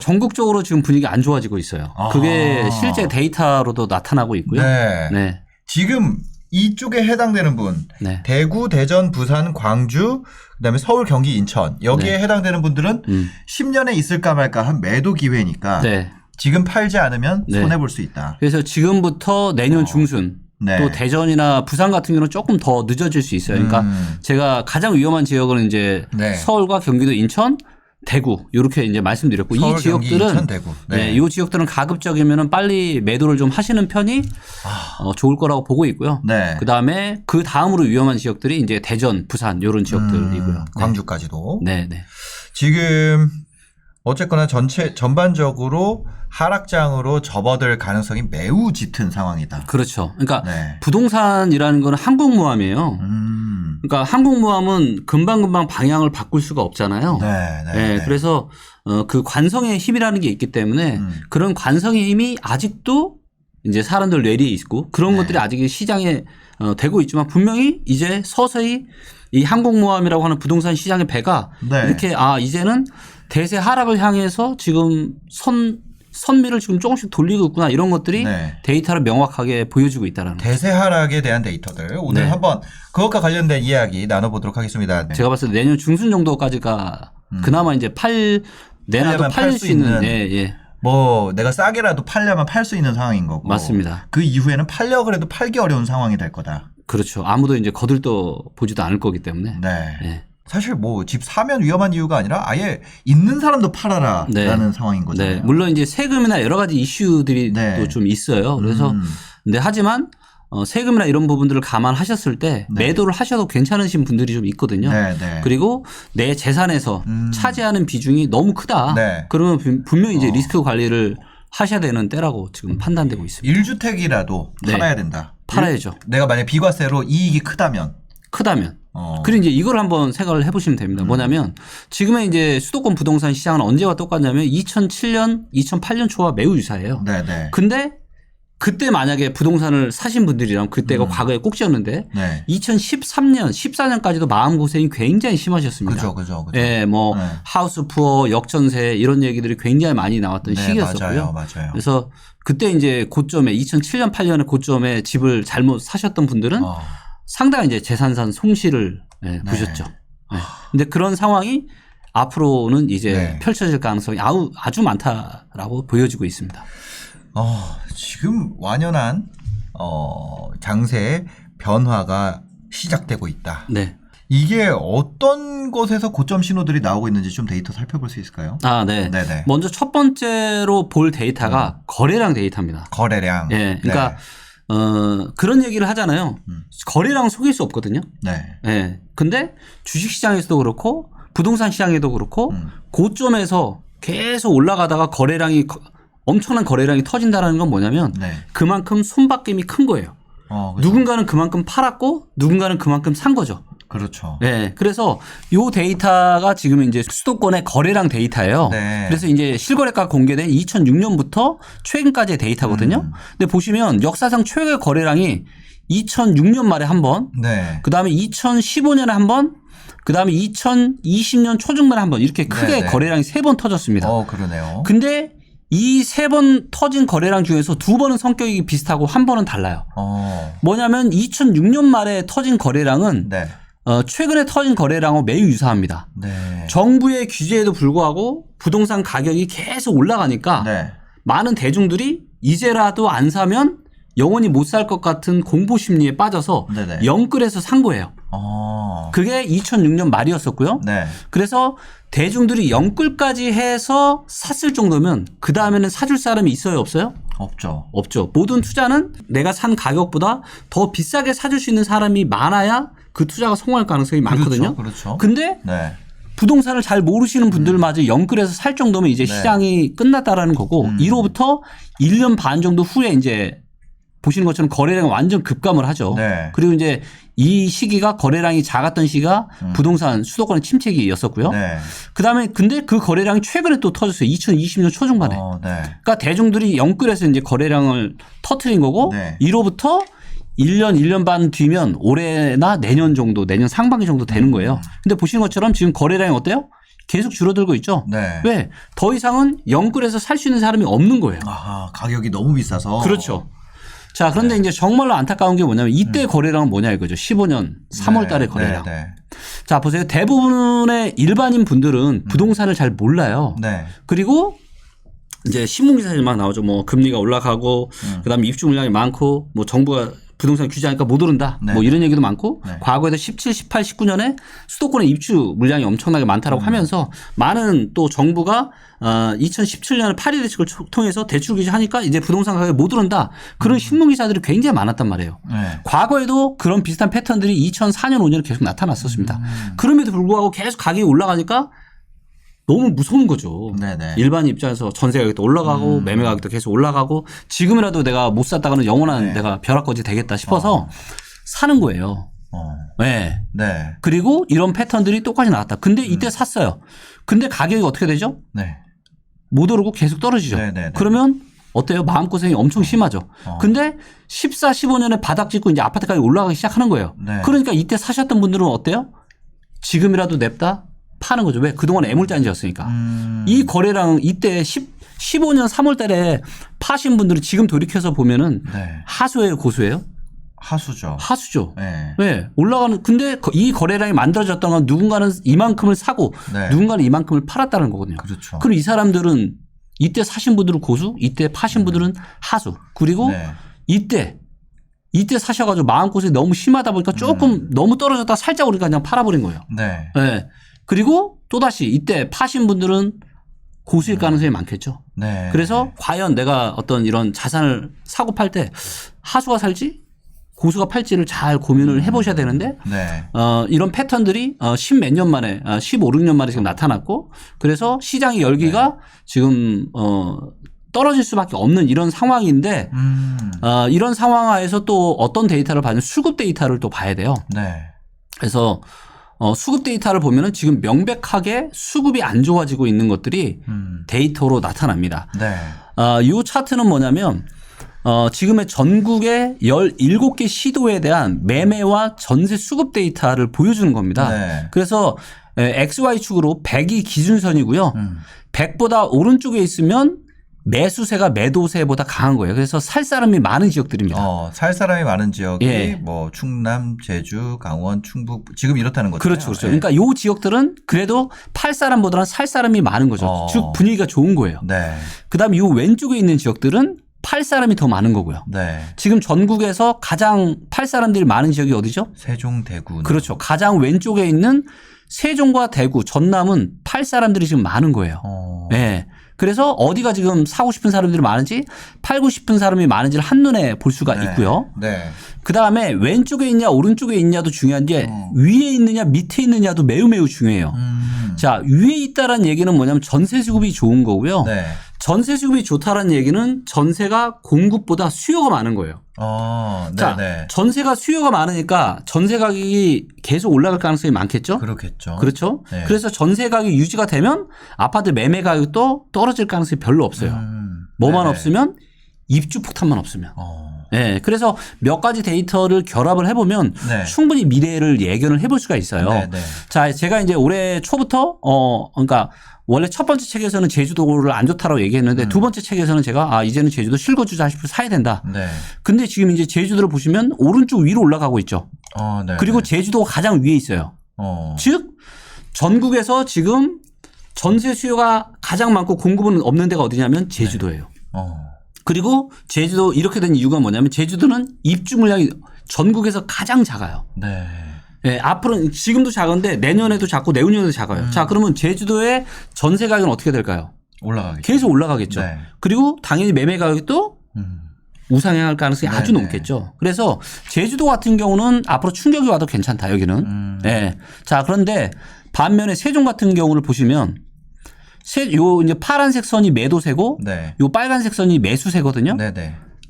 전국적으로 지금 분위기 안 좋아지고 있어요. 그게 실제 데이터로도 나타나고 있고요. 네. 네. 지금 이쪽에 해당되는 분, 네. 대구, 대전, 부산, 광주, 그다음에 서울, 경기, 인천 여기에 네. 해당되는 분들은 10년에 있을까 말까 한 매도 기회니까 네. 지금 팔지 않으면 네. 손해 볼 수 있다. 그래서 지금부터 내년 중순 네. 또 대전이나 부산 같은 경우는 조금 더 늦어질 수 있어요. 그러니까 제가 가장 위험한 지역은 이제 네. 서울과 경기도, 인천, 대구 이렇게 이제 말씀드렸고 서울, 이 지역들은 경기, 인천, 대구. 네. 이 지역들은 가급적이면 빨리 매도를 좀 하시는 편이 좋을 거라고 보고 있고요. 네. 그다음에 그 다음으로 위험한 지역들이 이제 대전, 부산 이런 지역들이고요. 광주까지도. 네, 네. 지금 어쨌거나 전반적으로 하락장으로 접어들 가능성이 매우 짙은 상황이다. 그렇죠. 그러니까 네. 부동산이라는 건 항공모함이에요. 그러니까 항공모함은 금방금방 방향을 바꿀 수가 없잖아요. 네, 네, 네, 네. 그래서 그 관성의 힘이라는 게 있기 때문에 그런 관성의 힘이 아직도 이제 사람들 뇌리에 있고 그런 것들이 아직 시장에 되고 있지만 분명히 이제 서서히 이 항공모함이라고 하는 부동산 시장의 배가 네. 이렇게 이제는 대세 하락을 향해서 지금 선미를 지금 조금씩 돌리고 있구나 이런 것들이 네. 데이터로 명확하게 보여주고 있다는 거죠. 대세 하락에 대한 데이터들 오늘 네. 한번 그것과 관련된 이야기 나눠보도록 하겠습니다. 네. 제가 봤을 때 내년 중순 정도까지가 그나마 이제 내놔도 팔려면 팔릴 수 있는 예. 뭐 내가 싸게라도 팔려면 팔 수 있는 상황인 거고. 맞습니다. 그 이후에는 팔려 그래도 팔기 어려운 상황이 될 거다. 그렇죠. 아무도 이제 거들떠 보지도 않을 거기 때문에. 네. 예. 사실 뭐 집 사면 위험한 이유가 아니라 아예 있는 사람도 팔아라라는 상황인 거잖아요. 네. 물론 이제 세금이나 여러 가지 이슈들이 또 좀 있어요. 그래서 근데 하지만 세금이나 이런 부분들을 감안하셨을 때 매도를 하셔도 괜찮으신 분들이 좀 있거든요. 네, 네. 그리고 내 재산에서 차지하는 비중이 너무 크다. 네. 그러면 분명히 이제 리스크 관리를 하셔야 되는 때라고 지금 판단되고 있습니다. 1주택이라도 네. 팔아야 된다. 팔아야죠. 내가 만약 비과세로 이익이 크다면. 그리고 이제 이걸 한번 생각을 해보시면 됩니다. 뭐냐면 지금의 이제 수도권 부동산 시장은 언제와 똑같냐면 2007년, 2008년 초와 매우 유사해요. 네네. 근데 그때 만약에 부동산을 사신 분들이라면 그때가 과거의 꼭지였는데 네. 2013년, 14년까지도 마음고생이 굉장히 심하셨습니다. 그죠. 예, 뭐 네. 하우스 푸어, 역전세 이런 얘기들이 굉장히 많이 나왔던 네, 시기였었고요. 맞아요. 그래서 그때 이제 고점에 2007년, 8년에 고점에 집을 잘못 사셨던 분들은 상당히 이제 재산산 손실을 보셨죠. 네. 근데 그런 상황이 앞으로는 이제 펼쳐질 가능성이 아주 많다라고 보여지고 있습니다. 지금 완연한 장세의 변화가 시작되고 있다. 네. 이게 어떤 곳에서 고점 신호들이 나오고 있는지 좀 데이터 살펴볼 수 있을까요? 네. 네네. 먼저 첫 번째로 볼 데이터가 거래량 데이터입니다. 거래량. 예. 그러니까 그런 얘기를 하잖아요. 거래량은 속일 수 없거든요. 네. 예. 근데 주식 시장에서도 그렇고 부동산 시장에도 그렇고 고점에서 계속 올라가다가 엄청난 거래량이 터진다는 건 뭐냐면 그만큼 손바뀜이 큰 거예요. 그렇죠. 누군가는 그만큼 팔았고 누군가는 그만큼 산 거죠. 그렇죠. 네. 그래서 요 데이터가 지금 이제 수도권의 거래량 데이터예요. 네. 그래서 이제 실거래가 공개된 2006년부터 최근까지의 데이터거든요. 근데 보시면 역사상 최고의 거래량이 2006년 말에 한 번, 네. 그 다음에 2015년에 한 번, 그 다음에 2020년 초중반에 한 번 이렇게 크게 거래량이 3번 터졌습니다. 그러네요. 근데 이 3번 터진 거래량 중에서 2번은 성격이 비슷하고 한 번은 달라요. 뭐냐면 2006년 말에 터진 거래량은 최근에 터진 거래량하고 매우 유사합니다. 네. 정부의 규제에도 불구하고 부동산 가격이 계속 올라가니까 많은 대중들이 이제라도 안 사면 영원히 못 살 것 같은 공포 심리에 빠져서 영끌해서 산 거예요. 그게 2006년 말이었었고요. 그래서 대중들이 영끌까지 해서 샀을 정도면 그 다음에는 사줄 사람이 있어요, 없어요? 없죠. 모든 투자는 내가 산 가격보다 더 비싸게 사줄 수 있는 사람이 많아야 그 투자가 성공할 가능성이 많거든요. 그렇죠. 근데 부동산을 잘 모르시는 분들마저 영끌해서 살 정도면 이제 시장이 끝났다라는 거고 이로부터 1년 반 정도 후에 이제 보시는 것처럼 거래량이 완전 급감을 하죠. 그리고 이제 이 시기가 거래량이 작았던 시기가 부동산 수도권의 침체기였었고요. 그다음에 근데 그 거래량이 최근에 또 터졌어요. 2020년 초중반에. 그러니까 대중들이 영끌해서 이제 거래량을 터트린 거고 이로부터 1년 반 뒤면 올해나 내년 정도, 내년 상반기 정도 되는 거예요. 근데 보시는 것처럼 지금 거래량이 어때요? 계속 줄어들고 있죠. 네. 왜? 더 이상은 영끌에서 살 수 있는 사람이 없는 거예요. 아, 가격이 너무 비싸서. 그렇죠. 자, 그런데 이제 정말로 안타까운 게 뭐냐면 이때 거래량은 뭐냐 이거죠. 15년 3월 달에 거래량. 자, 보세요. 대부분의 일반인 분들은 부동산을 잘 몰라요. 그리고 이제 신문기사에 막 나오죠. 뭐 금리가 올라가고 그다음에 입주 물량이 많고 뭐 정부가 부동산 규제하니까 못 오른다. 뭐 이런 얘기도 많고 과거에도 17, 18, 19년에 수도권의 입주 물량이 엄청나게 많다라고 하면서 많은 또 정부가 2017년에 파리 대책을 통해서 대출 규제하니까 이제 부동산 가격이 못 오른다. 그런 신문 기사들이 굉장히 많았단 말이에요. 과거에도 그런 비슷한 패턴들이 2004년, 5년에 계속 나타났었습니다. 그럼에도 불구하고 계속 가격이 올라가니까 너무 무서운 거죠. 일반 입장에서 전세 가격도 올라가고 매매 가격도 계속 올라가고 지금이라도 내가 못 샀다가는 영원한 내가 벼락거지 되겠다 싶어서 사는 거예요. 네. 그리고 이런 패턴들이 똑같이 나왔다. 근데 이때 샀어요. 근데 가격이 어떻게 되죠? 못 오르고 계속 떨어지죠. 그러면 어때요? 마음고생이 엄청 심하죠. 근데 14, 15년에 바닥 찍고 이제 아파트 가격이 올라가기 시작하는 거예요. 그러니까 이때 사셨던 분들은 어때요? 지금이라도 냅다 파는 거죠. 왜? 그동안 애물단지였으니까. 이 거래량 이때 15년 3월 달에 파신 분들은 지금 돌이켜서 보면은 하수예요, 고수예요? 하수죠. 네. 올라가는, 근데 이 거래량이 만들어졌던 건 누군가는 이만큼을 사고 누군가는 이만큼을 팔았다는 거거든요. 그럼 이 사람들은 이때 사신 분들은 고수, 이때 파신 분들은 하수. 그리고 이때 사셔가지고 마음고생이 너무 심하다 보니까 조금 너무 떨어졌다 살짝 오르니까 그냥 팔아버린 거예요. 그리고 또다시 이때 파신 분들은 고수일 가능성이 많겠죠. 그래서 과연 내가 어떤 이런 자산을 사고 팔 때 하수가 살지 고수가 팔지를 잘 고민을 해보셔야 되는데 이런 패턴들이 10몇 년 만에 15, 16년 만에 지금 나타났고 그래서 시장의 열기가 지금 떨어질 수밖에 없는 이런 상황인데 이런 상황 하에서 또 어떤 데이터를 봐야면 수급 데이터를 또 봐야 돼요. 그래서 수급 데이터를 보면은 지금 명백하게 수급이 안 좋아지고 있는 것들이 데이터로 나타납니다. 이 차트는 뭐냐면 지금의 전국의 17개 시도에 대한 매매와 전세 수급 데이터를 보여주는 겁니다. 그래서 XY축으로 100이 기준선이고요. 100보다 오른쪽에 있으면 매수세가 매도세보다 강한 거예요. 그래서 살 사람이 많은 지역들입니다. 살 사람이 많은 지역이 뭐 충남, 제주, 강원, 충북 지금 이렇다는 거죠. 그렇죠. 그러니까 이 지역들은 그래도 팔 사람보다는 살 사람이 많은 거죠. 즉 분위기가 좋은 거예요. 그다음에 이 왼쪽에 있는 지역들은 팔 사람이 더 많은 거고요. 지금 전국에서 가장 팔 사람들이 많은 지역이 어디죠? 세종, 대구. 그렇죠. 가장 왼쪽에 있는 세종과 대구, 전남은 팔 사람들이 지금 많은 거예요. 그래서 어디가 지금 사고 싶은 사람들이 많은지 팔고 싶은 사람이 많은지를 한눈에 볼 수가 있고요. 그다음에 왼쪽에 있냐 오른쪽에 있냐도 중요한 게 위에 있느냐 밑에 있느냐도 매우 중요해요. 자, 위에 있다라는 얘기는 뭐냐면 전세 수급이 좋은 거고요. 전세 수급이 좋다라는 얘기는 전세가 공급보다 수요가 많은 거예요. 자, 전세가 수요가 많으니까 전세 가격이 계속 올라갈 가능성이 많겠죠? 그렇죠. 그래서 전세 가격이 유지가 되면 아파트 매매 가격도 떨어질 가능성이 별로 없어요. 뭐만 없으면 입주 폭탄만 없으면. 그래서 몇 가지 데이터를 결합을 해보면 충분히 미래를 예견을 해볼 수가 있어요. 자, 제가 이제 올해 초부터 그러니까 원래 첫 번째 책에서는 제주도를 안 좋다라고 얘기했는데 두 번째 책에서는 제가 이제는 제주도 실거주자 싶어 사야 된다. 근데 지금 이제 제주도를 보시면 오른쪽 위로 올라가고 있죠. 그리고 제주도가 가장 위에 있어요. 즉 전국에서 지금 전세 수요가 가장 많고 공급은 없는 데가 어디냐면 제주도예요. 그리고 제주도 이렇게 된 이유가 뭐냐면 제주도는 입주 물량이 전국에서 가장 작아요. 앞으로는 지금도 작은데 내년에도 작고 내후년에도 작아요. 자, 그러면 제주도의 전세 가격은 어떻게 될까요? 계속 올라가겠죠. 그리고 당연히 매매 가격도 우상향할 가능성이 아주 높겠죠. 그래서 제주도 같은 경우는 앞으로 충격이 와도 괜찮다 여기는. 자, 그런데 반면에 세종 같은 경우를 보시면 요 이제 파란색 선이 매도세고 요 빨간색 선이 매수세거든요.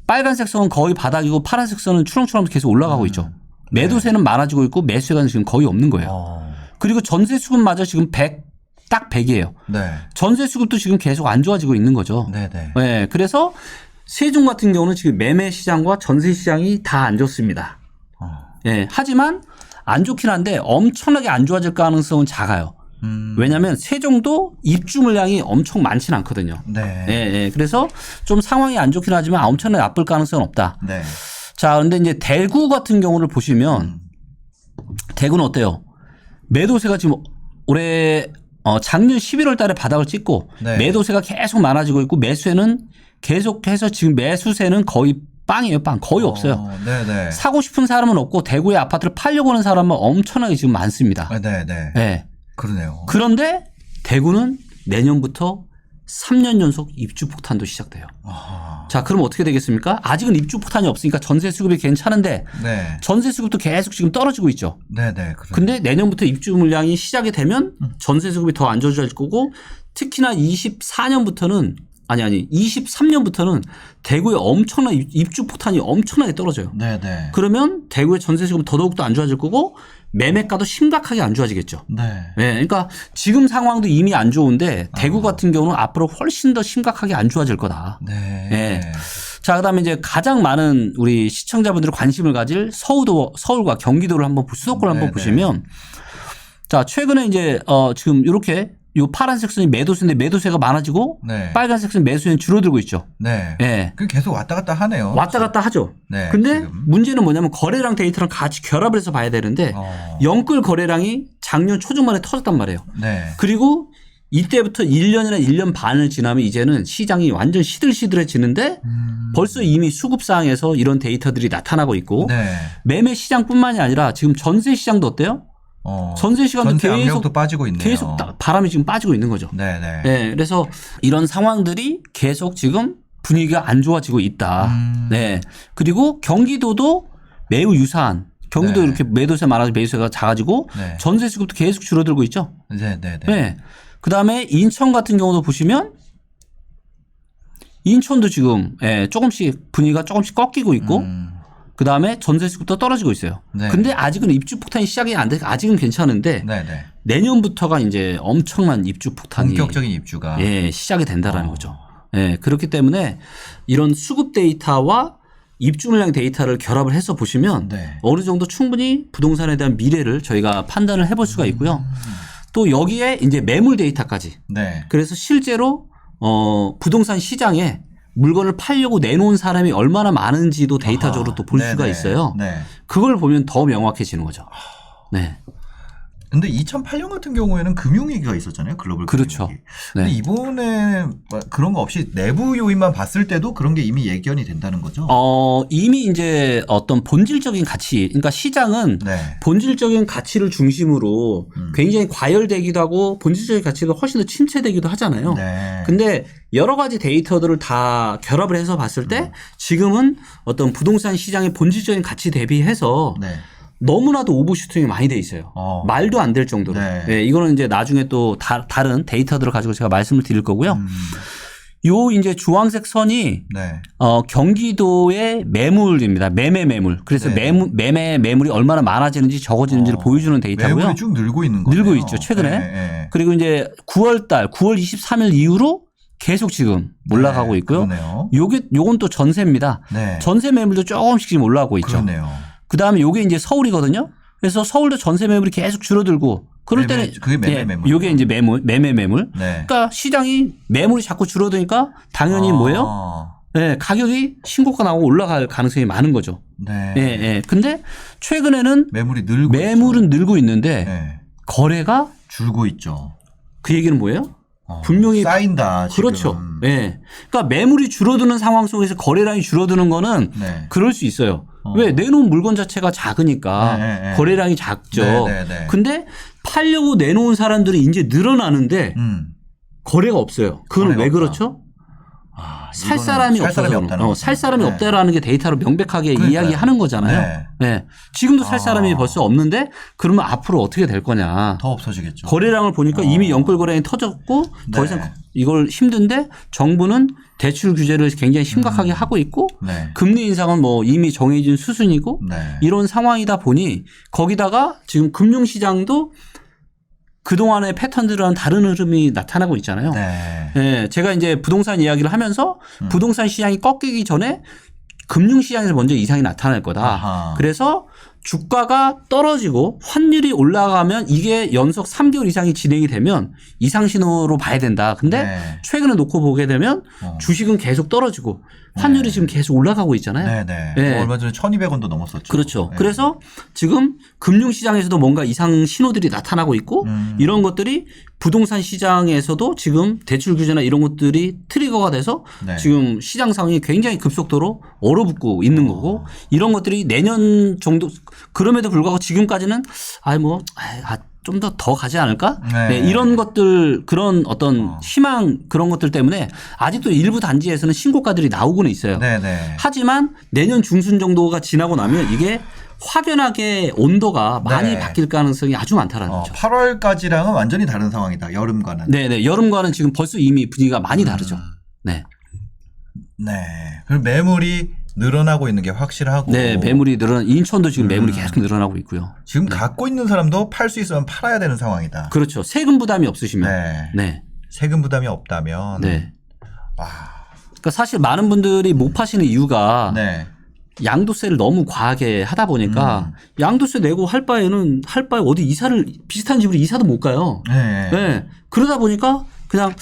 빨간색 선은 거의 바닥이고 파란색 선은 추렁추렁 계속 올라가고 있죠. 매도세는 많아지고 있고 매수세가 지금 거의 없는 거예요. 그리고 전세 수급마저 지금 100, 딱 100이에요. 전세 수급도 지금 계속 안 좋아지고 있는 거죠. 그래서 세종 같은 경우는 지금 매매 시장과 전세 시장이 다 안 좋습니다. 하지만 안 좋긴 한데 엄청나게 안 좋아질 가능성은 작아요. 왜냐하면 세종도 입주 물량이 엄청 많지는 않거든요. 네. 예, 예. 그래서 좀 상황이 안 좋긴 하지만 엄청나게 나쁠 가능성은 없다. 네. 자, 그런데 이제 대구 같은 경우를 보시면 대구는 어때요? 매도세가 지금 올해 작년 11월 달에 바닥을 찍고 네. 매도세가 계속 많아지고 있고 매수세는 계속해서 지금 매수세는 거의 빵이에요. 빵. 거의 없어요. 네네. 사고 싶은 사람은 없고 대구의 아파트를 팔려고 하는 사람은 엄청나게 지금 많습니다. 네네. 네. 그러네요. 그런데 대구는 내년부터 3년 연속 입주 폭탄도 시작돼요. 아하. 자, 그럼 어떻게 되겠습니까? 아직은 입주 폭탄이 없으니까 전세 수급이 괜찮은데 네. 전세 수급도 계속 지금 떨어지고 있죠. 네네. 근데 내년부터 입주 물량이 시작이 되면 전세 수급이 더 안 좋아질 거고 특히나 24년부터는 23년부터는 대구에 엄청난 입주 폭탄이 엄청나게 떨어져요. 네네. 그러면 대구의 전세 수급은 더더욱더 안 좋아질 거고 매매가도 심각하게 안 좋아지겠죠. 네. 네. 그러니까 지금 상황도 이미 안 좋은데 대구 같은 경우는 앞으로 훨씬 더 심각하게 안 좋아질 거다. 네. 네. 자, 그다음에 이제 가장 많은 우리 시청자분들이 관심을 가질 서울과 경기도를 한번 수도권을 한번 보시면 자, 최근에 이제 지금 이렇게 요 파란색 선이 매도세인데 매도세가 많아지고 네. 빨간색 선 매수세는 줄어들고 있죠. 네. 네. 그 계속 왔다 갔다 하네요. 왔다 갔다 하죠. 네. 근데 지금. 문제는 뭐냐면 거래량 데이터랑 같이 결합을 해서 봐야 되는데 영끌 거래량이 작년 초중반에 터졌단 말이에요. 네. 그리고 이때부터 1년이나 1년 반을 지나면 이제는 시장이 완전 시들시들해지는데 벌써 이미 수급상에서 이런 데이터들이 나타나고 있고 네. 매매 시장뿐만이 아니라 지금 전세 시장도 어때요? 전세 시간도 압력도 빠지고 있네요. 계속 바람이 지금 빠지고 있는 거죠. 네네. 네, 그래서 이런 상황들이 계속 지금 분위기가 안 좋아지고 있다. 네, 그리고 경기도도 매우 유사한. 경기도 네. 이렇게 매도세 많아서 매수세가 작아지고 네. 전세 수급도 계속 줄어들고 있죠. 네네네. 네. 그다음에 인천 같은 경우도 보시면 인천도 지금 조금씩 분위기가 조금씩 꺾이고 있고 그다음에 전세 수급도 떨어지고 있어요. 네. 근데 아직은 입주 폭탄이 시작이 안 돼. 아직은 괜찮은데 네네. 내년부터가 이제 엄청난 입주 폭탄이 본격적인 입주가 시작이 된다라는 거죠. 그렇기 때문에 이런 수급 데이터와 입주 물량 데이터를 결합을 해서 보시면 네. 어느 정도 충분히 부동산에 대한 미래를 저희가 판단을 해볼 수가 있고요. 또 여기에 이제 매물 데이터까지. 네. 그래서 실제로 부동산 시장에 물건을 팔려고 내놓은 사람이 얼마나 많은지도 데이터적으로 또 볼 수가 있어요. 네. 그걸 보면 더 명확해지는 거죠. 네. 근데 2008년 같은 경우에는 금융위기가 있었잖아요. 글로벌 그렇죠. 금융위기. 근데 이번에 그런 거 없이 내부 요인만 봤을 때도 그런 게 이미 예견이 된다는 거죠. 이미 이제 어떤 본질적인 가치, 그러니까 시장은 네. 본질적인 가치를 중심으로 굉장히 과열되기도 하고 본질적인 가치가 훨씬 더 침체되기도 하잖아요. 네. 근데 여러 가지 데이터들을 다 결합을 해서 봤을 때 지금은 어떤 부동산 시장의 본질적인 가치 대비해서 네. 너무나도 오버슈팅이 많이 돼 있어요. 말도 안 될 정도로. 네. 네, 이거는 이제 나중에 또 다른 데이터들을 가지고 제가 말씀을 드릴 거고요. 요 이제 주황색 선이 네. 경기도의 매물입니다. 매매 매물. 그래서 네. 매매 매물이 얼마나 많아지는지 적어지는지를 보여주는 데이터고요. 매물이 쭉 늘고 있는 거예요. 늘고 있죠. 최근에. 네. 그리고 이제 9월 23일 이후로 계속 지금 올라가고 있고요. 그러네요. 요건 또 전세입니다. 네. 전세 매물도 조금씩 지금 올라가고 있죠. 그러네요. 그다음에 요게 이제 서울이거든요. 그래서 서울도 전세 매물이 계속 줄어들고 그럴 때는 그게 매매 매물. 요게 이제 매매 매물. 네. 그러니까 시장이 매물이 자꾸 줄어드니까 당연히 뭐예요? 네, 가격이 신고가 나오고 올라갈 가능성이 많은 거죠. 네. 예, 예. 근데 최근에는 매물은 늘고 있는데 네. 거래가 줄고 있죠. 그 얘기는 뭐예요? 분명히 쌓인다. 지금. 그렇죠. 예. 그러니까 매물이 줄어드는 상황 속에서 거래량이 줄어드는 거는 네. 그럴 수 있어요. 왜? 내놓은 물건 자체가 작으니까 네. 거래량이 작죠. 네. 근데 팔려고 내놓은 사람들이 이제 늘어나는데 거래가 없어요. 그건 왜 그렇죠? 살 사람이 없어서 살 사람이 없다라는 게 데이터로 명백하게 이야기하는 거잖아요. 네. 지금도 살 사람이 벌써 없는데 그러면 앞으로 어떻게 될 거냐. 더 없어지겠죠. 거래량을 보니까 이미 연끌 거래량이 터졌고 더 이상 이걸 힘든데 정부는 대출 규제를 굉장히 심각하게 하고 있고 금리 인상은 뭐 이미 정해진 수순이고 이런 상황이다 보니 거기다가 지금 금융시장도 그동안의 패턴들과는 다른 흐름이 나타나고 있잖아요. 네, 제가 이제 부동산 이야기를 하면서 부동산 시장이 꺾이기 전에 금융시장에서 먼저 이상이 나타날 거다. 아하. 그래서 주가가 떨어지고 환율이 올라가면 이게 연속 3개월 이상이 진행이 되면 이상 신호로 봐야 된다. 근데 네. 최근에 놓고 보게 되면 주식은 계속 떨어지고 환율이 네. 지금 계속 올라가고 있잖아요. 네네. 네. 얼마 전에 1,200원도 넘었었죠. 그렇죠. 네. 그래서 지금 금융시장에서도 뭔가 이상 신호들이 나타나고 있고 이런 것들이 부동산 시장에서도 지금 대출 규제나 이런 것들이 트리거가 돼서 네. 지금 시장 상황이 굉장히 급속도로 얼어붙고 있는 거고 이런 것들이 내년 정도 그럼에도 불구하고 지금까지는 좀 더 가지 않을까? 네. 네, 이런 것들 그런 어떤 희망 그런 것들 때문에 아직도 일부 단지에서는 신고가들이 나오고는 있어요. 네네. 하지만 내년 중순 정도가 지나고 나면 이게 확연하게 온도가 많이 네. 바뀔 가능성이 아주 많다라는 거죠. 8월까지랑은 완전히 다른 상황이다. 여름과는. 네네. 여름과는 지금 벌써 이미 분위기가 많이 다르죠. 네. 네. 그리고 매물이 늘어나고 있는 게 확실하고. 네. 매물이 인천도 지금 매물이 계속 늘어나고 있고요. 지금 갖고 있는 사람도 팔 수 있으면 팔아야 되는 상황이다. 그렇죠. 세금 부담이 없으시면. 네. 네. 세금 부담이 없다면. 네. 와. 그러니까 사실 많은 분들이 못 파시는 이유가 네. 양도세를 너무 과하게 하다 보니까 양도세 내고 할 바에 어디 비슷한 집으로 이사도 못 가요. 네. 네. 그러다 보니까 그냥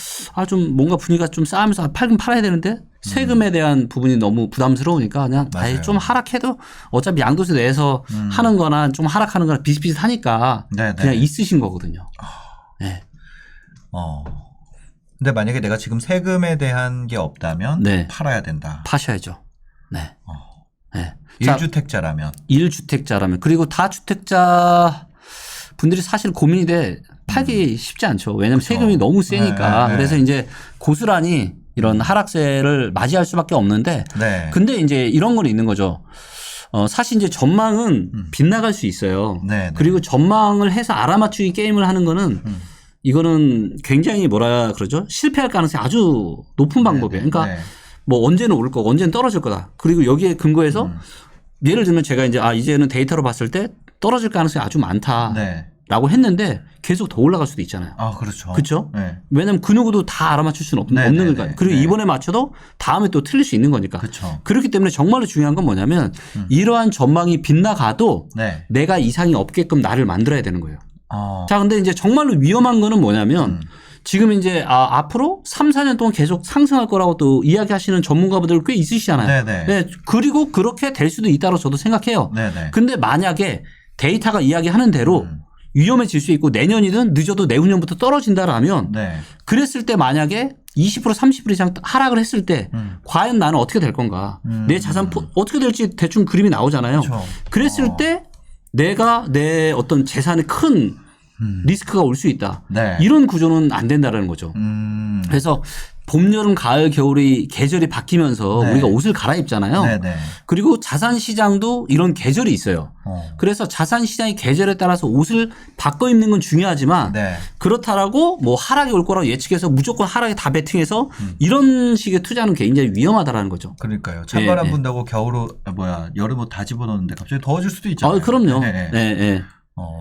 좀 뭔가 분위기가 좀 싸면서 팔긴 팔아야 되는데 세금에 대한 부분이 너무 부담스러우니까 그냥 아예 좀 하락해도 어차피 양도세 내서 하는 거나 좀 하락하는 거나 비슷비슷하니까 네네. 그냥 있으신 거거든요. 네. 근데 만약에 내가 지금 세금에 대한 게 없다면 네. 팔아야 된다. 파셔야죠. 네. 네. 1주택자라면. 1주택자라면. 그리고 다주택자 분들이 사실 고민이 돼 팔기 쉽지 않죠. 왜냐하면 그렇죠. 세금이 너무 세니까. 네. 그래서 이제 고스란히 이런 하락세를 맞이할 수밖에 없는데 네. 근데 이제 이런 건 있는 거죠. 사실 이제 전망은 빗나갈 수 있어요. 네. 그리고 전망을 해서 알아맞추기 게임을 하는 거는 이거는 굉장히 뭐라 그러죠? 실패할 가능성이 아주 높은 방법이에요. 그러니까 네. 뭐 언제는 오를 거고 언제는 떨어질 거다. 그리고 여기에 근거해서 예를 들면 제가 이제 이제는 데이터로 봤을 때 떨어질 가능성이 아주 많다라고 네. 했는데 계속 더 올라갈 수도 있잖아요. 그렇죠. 그렇죠? 네. 왜냐하면 그 누구도 다 알아맞힐 수는 없는 거니까. 그리고 네. 이번에 맞춰도 다음에 또 틀릴 수 있는 거니까. 그렇죠. 그렇기 때문에 정말로 중요한 건 뭐냐면 이러한 전망이 빗나가도 네. 내가 이상이 없게끔 나를 만들어야 되는 거예요. 어. 자, 근데 이제 정말로 위험한 거는 뭐냐면 지금 이제 앞으로 3, 4년 동안 계속 상승할 거라고 또 이야기하시는 전문가분들 꽤 있으시잖아요. 네네. 네. 그리고 그렇게 될 수도 있다고 저도 생각해요. 네네. 근데 만약에 데이터가 이야기하는 대로 위험해질 수 있고 내년이든 늦어도 내후년부터 떨어진다라면 네. 그랬을 때 만약에 20% 30% 이상 하락을 했을 때 과연 나는 어떻게 될 건가. 내 자산 어떻게 될지 대충 그림이 나오잖아요. 그렇죠. 그랬을 때 내가 내 어떤 재산에 큰 리스크가 올 수 있다. 네. 이런 구조는 안 된다라는 거죠. 그래서 봄, 여름, 가을, 겨울이 계절이 바뀌면서 네. 우리가 옷을 갈아입잖아요. 네네. 그리고 자산 시장도 이런 계절이 있어요. 그래서 자산 시장의 계절에 따라서 옷을 바꿔 입는 건 중요하지만 네. 그렇다라고 뭐 하락이 올 거라고 예측해서 무조건 하락에 다 베팅해서 이런 식의 투자는 굉장히 위험하다라는 거죠. 그러니까요. 찬바람 네. 분다고 여름 옷 다 집어넣는데 갑자기 더워질 수도 있잖아요. 그럼요. 네. 네, 네.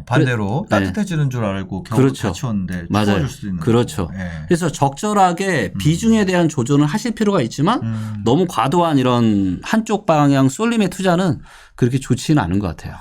반대로 네. 따뜻해지는 줄 알고 겨울 그렇죠. 다 치웠는데 맞아요. 추워질 수도 있는 그렇죠. 거고. 네. 그래서 적절하게 비중에 대한 조절을 하실 필요가 있지만 너무 과도한 이런 한쪽 방향 쏠림의 투자는 그렇게 좋지는 않은 것 같아요.